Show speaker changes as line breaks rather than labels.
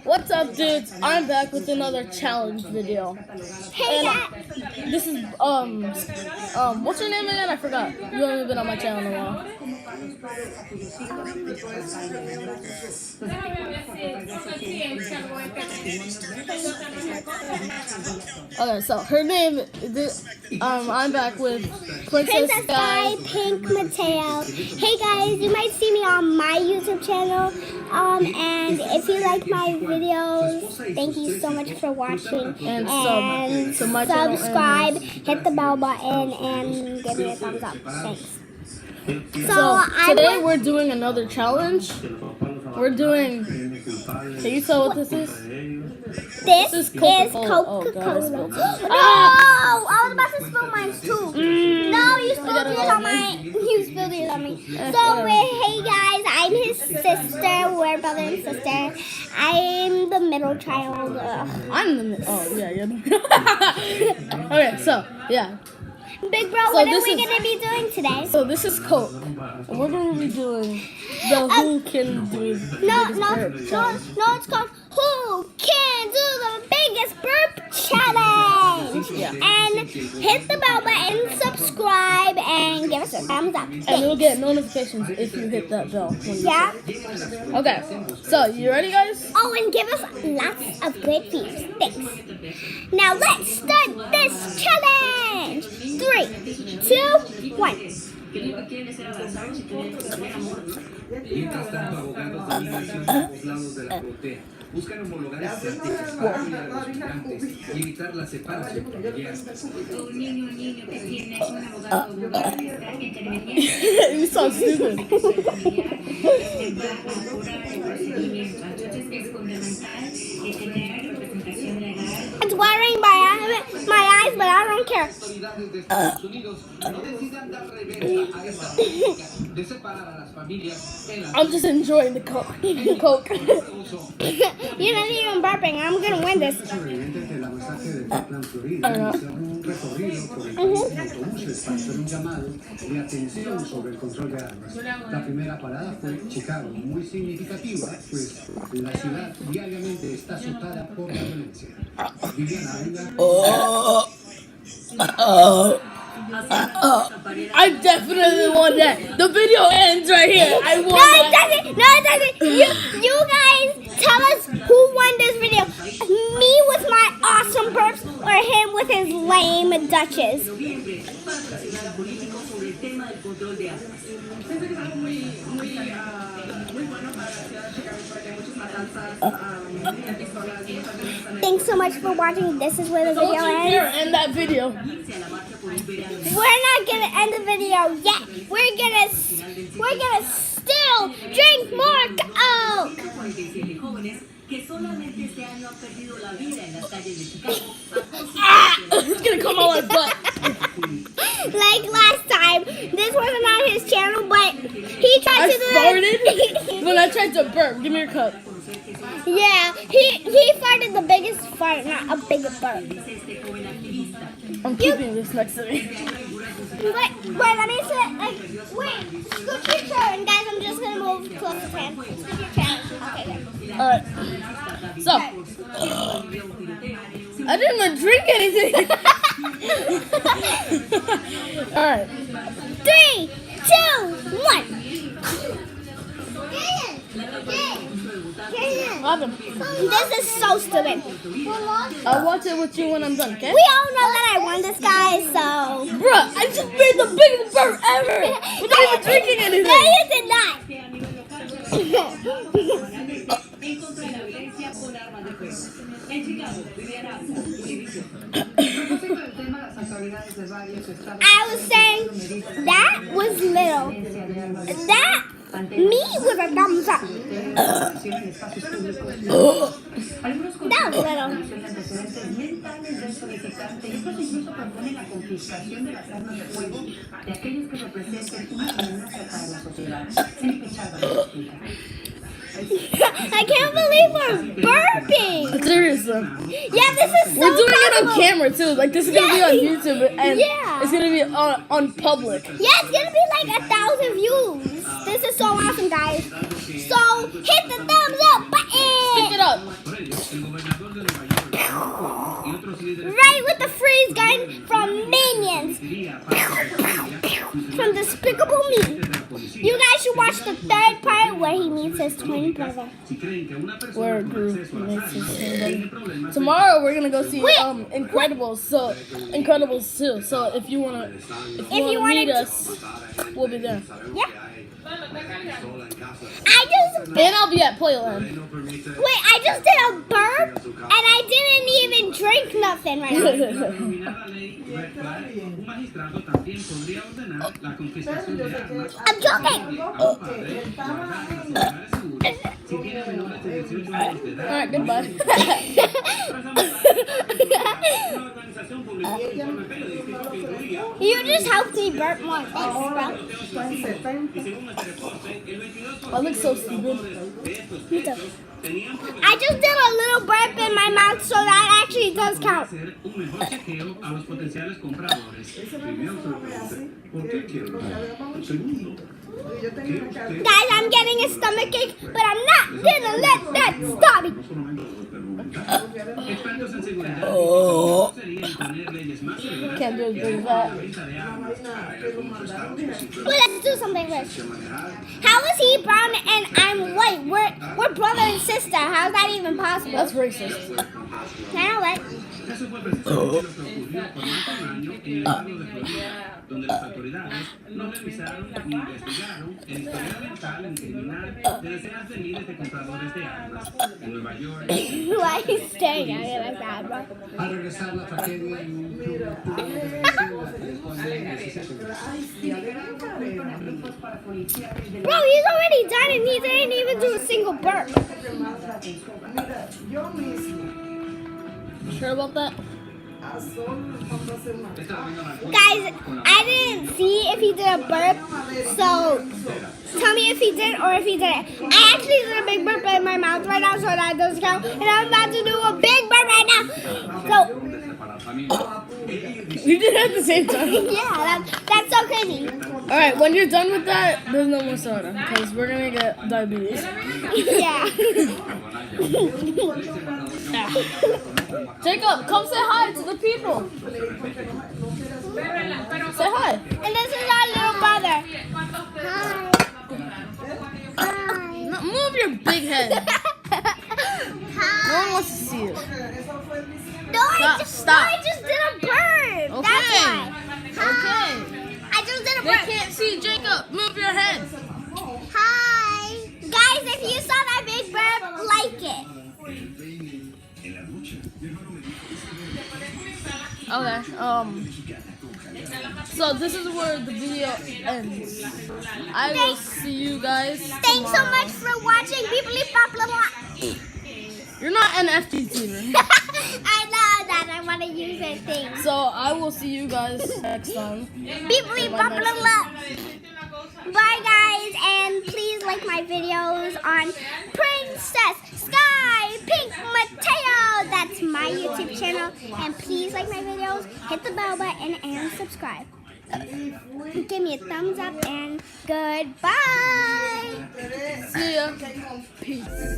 What's up, dudes? I'm back with another challenge video.
Hey, Dad.
This is what's your name again? I forgot. You haven't been on my channel in a while. Okay, so her name. I'm back with Princess Sky
Pink Mateo. Hey guys, you might see me on my YouTube channel. And if you like my videos, thank you so much for watching.
And
subscribe, hit the bell button, and give me a thumbs up. Thanks.
So today we're doing another challenge. We're doing. Can you tell what this is?
This is Coca-Cola.
Oh, God, I spilled it.
No! I was about to spill mine too. No, you spilled it on mine. You spilled it on me. So, hey guys, I'm his sister. We're brother and sister. I'm the middle child.
I'm the middle. Oh, yeah, you're the middle. Okay, so, yeah.
Big bro, what are we going to be doing today?
So this is Coke. And we're going to be doing the Who Can Do the Biggest Burp Challenge.
No, it's called Who Can Do the Biggest Burp Challenge.
Yeah.
And hit the bell button, subscribe, and give us a thumbs up. Thanks.
And you'll get notifications if you hit that bell.
Yeah.
Okay, so you ready, guys?
Oh, and give us lots of great views. Thanks. Now let's start this challenge. 3, 2, 1.
Mientras tanto, abogados de migración de ambos lados de la frontera buscan homologar estrategias para apoyar a los migrantes y evitar la separación familiar.
Un niño que tiene un abogado intermediario.
You so stupid.
It's watering my eyes, but I don't care.
Autoridades de Estados Unidos no decidan dar reversa a esta política de separar a las familias en la
I'm just enjoying the Coke. The Coke.
You're not even burping. I'm gonna win this.
Sobrevivientes de la masacre de Parkland, Florida, iniciaron un recorrido por el país en autobuses para hacer un llamado de atención sobre el control de armas. La primera parada fue Chicago, muy significativa, pues la ciudad diariamente está azotada por la violencia. Viviana, venga.
I definitely won that. The video ends right here. I won
No, it doesn't. No, it doesn't. You guys tell us who won this video. Me with my awesome burps or him with his lame Dutches. Thanks so much for watching. This is where the video ends.
End that video.
We're not gonna end the video yet. We're gonna still drink more Coke.
It's gonna come out my butt.
Like last time, this wasn't on his channel, but he tried to do
farted when I tried to burp. Give me your cup.
Yeah, he farted the biggest fart, not a big burp.
I'm keeping this next to me.
Wait, let me sit. Wait, scoot your chair, and guys, I'm just gonna move close to him. Scoot your chair. Okay, good.
Alright. So, I didn't even drink anything. Alright.
3, 2, 1. This is so stupid.
I'll watch it with you when I'm done, okay?
We all know that I won this, guys, so.
Bruh, I just made the biggest burp ever without even drinking anything.
No, you did not. I was saying that was little. That me with a thumbs up. That was little. I can't believe we're burping.
Seriously.
Yeah, this is so
We're doing it on
possible.
camera too. Like this is gonna be on YouTube and
Yeah.
it's gonna be on public.
Yeah, it's gonna be like 1,000 views. This is so awesome, guys. So hit the thumbs up
Stick it
button.
up.
Por ello, el gobernador de Nueva York y otros líderes
Right with the freeze gun from Minions. From Despicable Me. You guys should watch the third part where he meets his twin brother.
Where Drew makes his thing. Tomorrow we're gonna go see Incredibles. So Incredibles 2. So if you wanna meet us, we'll be there.
Yeah. I just
And I'll be at Playland.
wait. I just did a burp and I didn't even drink nothing right now.
denominada ley Red Flag, un magistrado también podría ordenar la confiscación de armas
I'm joking.
a un padre guardar en los lugares seguros si tiene menores de 18 años de edad.
Alright, goodbye.
Una organización publicó un informe periodístico que incluía
You just helped me burp more. Thanks, bro.
y según este reporte, el 22%
I look so stupid.
de estos hechos tenían
I just did a little burp in my mouth, so that actually does count.
hacer un mejor chequeo a los potenciales compradores. Primero sorprende. ¿Por qué quiero hablar? Segundo, ¿quiere usted
Guys, I'm getting a stomach ache, but I'm not gonna let that stop me.
no solamente expertos en seguridad sería imponer leyes más severas
Can't do
que
that.
la venta de armas?
Well, let's do something first. How is he brown and I'm white? We're brother and sister. How's that even possible?
That's racist.
I know what?
Eso fue precisamente lo que ocurrió por más de un año en el estado de Florida, donde las autoridades no revisaron ni investigaron el historial mental y criminal de decenas de miles de compradores de armas en Nueva York.
Why are you staring at me like that, bro?
Al regresar la tragedia en un club nocturno de Venezuela después de 16
Bro, he's already done and he didn't even do a single burp.
Sure about that?
Guys, I didn't see if he did a burp, so tell me if he did or if he didn't. I actually did a big burp in my mouth right now, so that doesn't count. And I'm about to do a big burp right now. So,
We did it at the same time.
yeah, that's so crazy.
Alright, when you're done with that, there's no more soda. Because we're gonna get diabetes.
Yeah.
Jacob, come say hi to the people. Say hi.
And this is our little brother. Hi. Hi.
No, move your big head. No one
Hi.
wants to see you.
No, I
Stop.
just did a burp.
Okay.
That's why. Hi.
Okay.
I just did a
They
burp.
can't see Jacob. Move your head.
Hi. Guys, if you saw that big burp, like it.
Okay. So this is where the video ends. I will see you guys
Thanks so
tomorrow.
much for watching. Beeply bop blah blah.
You're not an FTTer.
I know that. I want to use that thing.
So I will see you guys next time.
Beeply bop blah blah. Bye, guys, and please like my videos on Princess Sky Pink Mateo. That's my YouTube channel, and please like my videos, hit the bell button, and subscribe. Give me a thumbs up, and goodbye.
See ya. Peace.